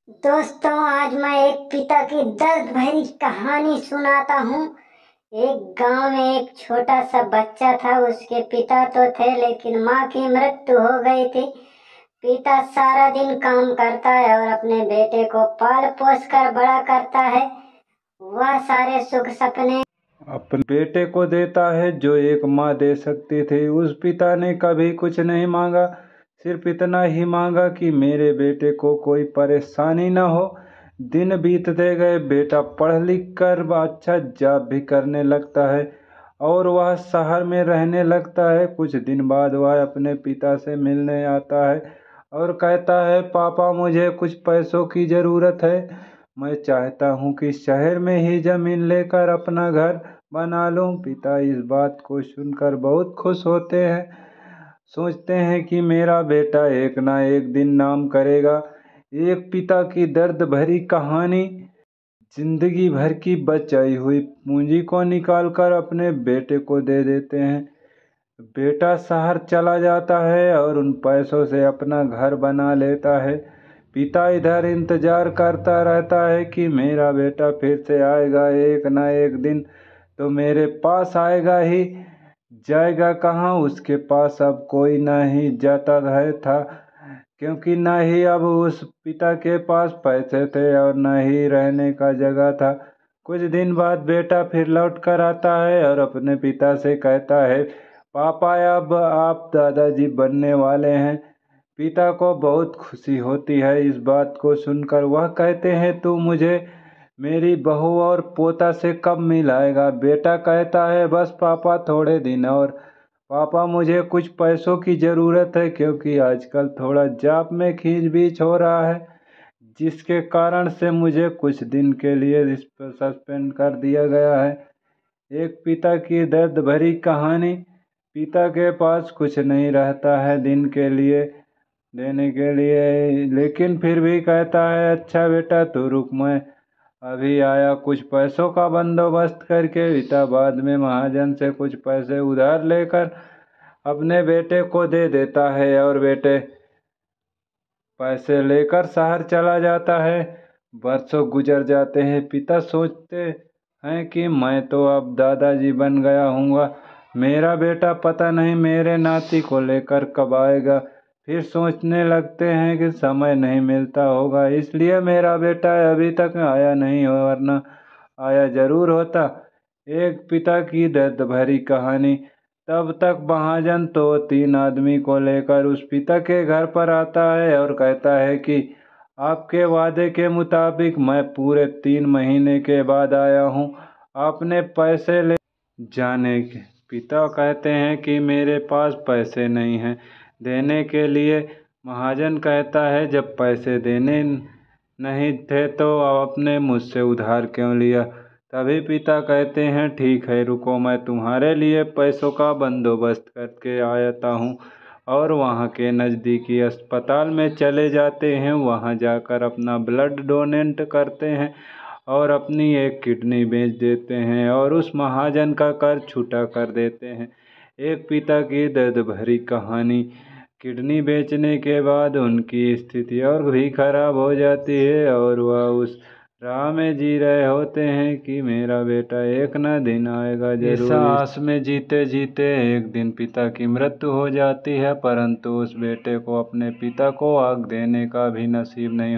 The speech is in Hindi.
दोस्तों, आज मैं एक पिता की दर्द भरी कहानी सुनाता हूँ। एक गांव में एक छोटा सा बच्चा था। उसके पिता तो थे, लेकिन माँ की मृत्यु हो गई थी। पिता सारा दिन काम करता है और अपने बेटे को पाल पोस कर बड़ा करता है। वह सारे सुख सपने अपने बेटे को देता है जो एक माँ दे सकती थी। उस पिता ने कभी कुछ नहीं मांगा, सिर्फ इतना ही मांगा कि मेरे बेटे को कोई परेशानी न हो। दिन बीतते गए, बेटा पढ़ लिख कर अच्छा जॉब भी करने लगता है और वह शहर में रहने लगता है। कुछ दिन बाद वह अपने पिता से मिलने आता है और कहता है, पापा मुझे कुछ पैसों की ज़रूरत है। मैं चाहता हूँ कि शहर में ही ज़मीन लेकर अपना घर बना लूं। पिता इस बात को सुनकर बहुत खुश होते हैं, सोचते हैं कि मेरा बेटा एक ना एक दिन नाम करेगा। एक पिता की दर्द भरी कहानी। जिंदगी भर की बचाई हुई पूंजी को निकालकर अपने बेटे को दे देते हैं। बेटा शहर चला जाता है और उन पैसों से अपना घर बना लेता है। पिता इधर इंतजार करता रहता है कि मेरा बेटा फिर से आएगा, एक ना एक दिन तो मेरे पास आएगा ही। जाएगा कहाँ? उसके पास अब कोई नहीं जाता है था, क्योंकि न ही अब उस पिता के पास पैसे थे और न ही रहने का जगह था। कुछ दिन बाद बेटा फिर लौट कर आता है और अपने पिता से कहता है, पापा अब आप दादाजी बनने वाले हैं। पिता को बहुत खुशी होती है इस बात को सुनकर। वह कहते हैं, तू मुझे मेरी बहू और पोता से कब मिलाएगा? बेटा कहता है, बस पापा थोड़े दिन और। पापा मुझे कुछ पैसों की ज़रूरत है, क्योंकि आजकल थोड़ा जॉब में खींच बीच हो रहा है, जिसके कारण से मुझे कुछ दिन के लिए इस पर सस्पेंड कर दिया गया है। एक पिता की दर्द भरी कहानी। पिता के पास कुछ नहीं रहता है दिन के लिए देने के लिए, लेकिन फिर भी कहता है, अच्छा बेटा तू रुक, मैं अभी आया। कुछ पैसों का बंदोबस्त करके पिता बाद में महाजन से कुछ पैसे उधार लेकर अपने बेटे को दे देता है और बेटे पैसे लेकर शहर चला जाता है। बरसों गुजर जाते हैं। पिता सोचते हैं कि मैं तो अब दादाजी बन गया हूँगा, मेरा बेटा पता नहीं मेरे नाती को लेकर कब आएगा। फिर सोचने लगते हैं कि समय नहीं मिलता होगा, इसलिए मेरा बेटा अभी तक आया नहीं हो, वरना आया जरूर होता। एक पिता की दर्द भरी कहानी। तब तक महाजन तो 3 आदमी को लेकर उस पिता के घर पर आता है और कहता है कि आपके वादे के मुताबिक मैं पूरे 3 महीने के बाद आया हूँ, आपने पैसे ले जाने के। पिता कहते हैं कि मेरे पास पैसे नहीं हैं देने के लिए। महाजन कहता है, जब पैसे देने नहीं थे तो आपने मुझसे उधार क्यों लिया? तभी पिता कहते हैं, ठीक है रुको, मैं तुम्हारे लिए पैसों का बंदोबस्त करके आया हूँ। और वहाँ के नज़दीकी अस्पताल में चले जाते हैं। वहाँ जाकर अपना ब्लड डोनेट करते हैं और अपनी एक किडनी बेच देते हैं और उस महाजन का कर्ज छूटा कर देते हैं। एक पिता की दर्द भरी कहानी। किडनी बेचने के बाद उनकी स्थिति और भी खराब हो जाती है और वह उस राह में जी रहे होते हैं कि मेरा बेटा एक ना दिन आएगा जरूर। इस आस में जीते जीते एक दिन पिता की मृत्यु हो जाती है, परंतु उस बेटे को अपने पिता को आग देने का भी नसीब नहीं